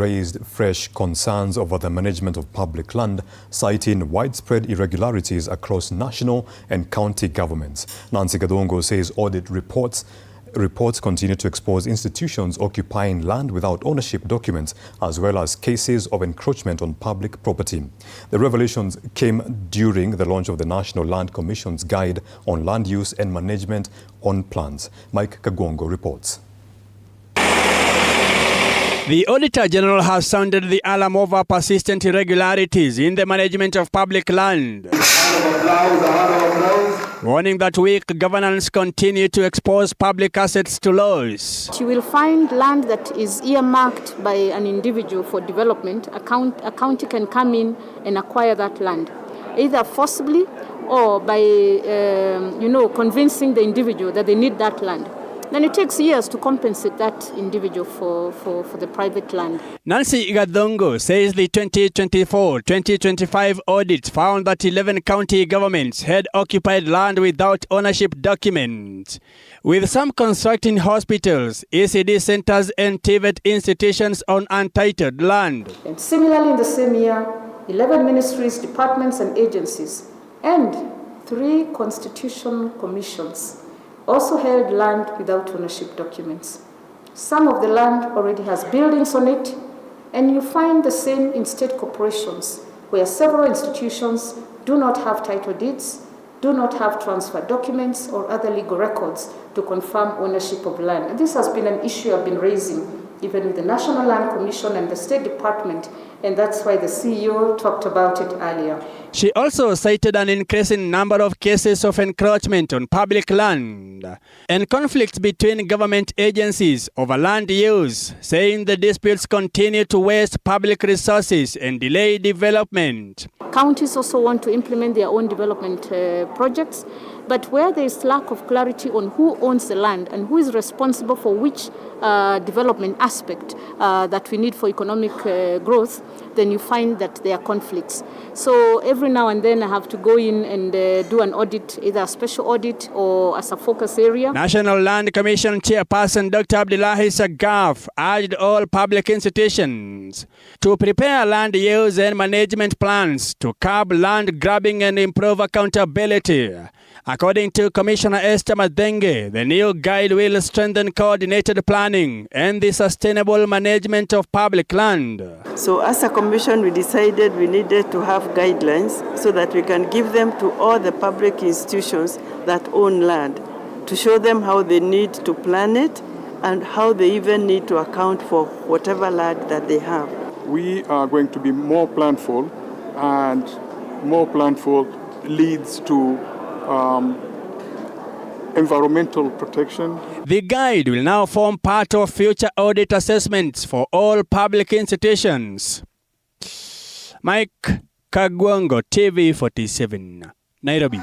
raised fresh concerns over the management of public land, citing widespread irregularities across national and county governments. Nancy Gadongo says audit reports continue to expose institutions occupying land without ownership documents, as well as cases of encroachment on public property. The revelations came during the launch of the National Land Commission's Guide on Land Use and Management on Plans. Mike Kagwongo reports. The Auditor-General has sounded the alarm over persistent irregularities in the management of public land, warning that weak governance continue to expose public assets to loss. You will find land that is earmarked by an individual for development. A county can come in and acquire that land, either forcibly or by convincing the individual that they need that land. Then it takes years to compensate that individual for the private land. Nancy Gadongo says the 2024-2025 audit found that 11 county governments had occupied land without ownership documents, with some constructing hospitals, ECD centers and TVET institutions on untitled land. And similarly, in the same year, 11 ministries, departments and agencies and 3 constitutional commissions also held land without ownership documents. Some of the land already has buildings on it, and you find the same in state corporations, where several institutions do not have title deeds, do not have transfer documents or other legal records to confirm ownership of land. And this has been an issue I've been raising even with the National Land Commission and the State Department, and that's why the CEO talked about it earlier. She also cited an increasing number of cases of encroachment on public land and conflicts between government agencies over land use, saying the disputes continue to waste public resources and delay development. Counties also want to implement their own development projects, but where there is lack of clarity on who owns the land and who is responsible for which development aspect that we need for economic growth, then you find that there are conflicts. So every now and then I have to go in and do an audit, either a special audit or as a focus area. National Land Commission Chairperson Dr. Abdullahi Sagaf urged all public institutions to prepare land use and management plans to curb land grabbing and improve accountability. According to Commissioner Esther Madenge, the new guide will strengthen coordinated planning and the sustainable management of public land. So as a commission, we decided we needed to have guidelines so that we can give them to all the public institutions that own land, to show them how they need to plan it and how they even need to account for whatever land that they have. We are going to be more planful, and more planful leads to environmental protection. The guide will now form part of future audit assessments for all public institutions. Mike Kagwongo, TV 47, Nairobi.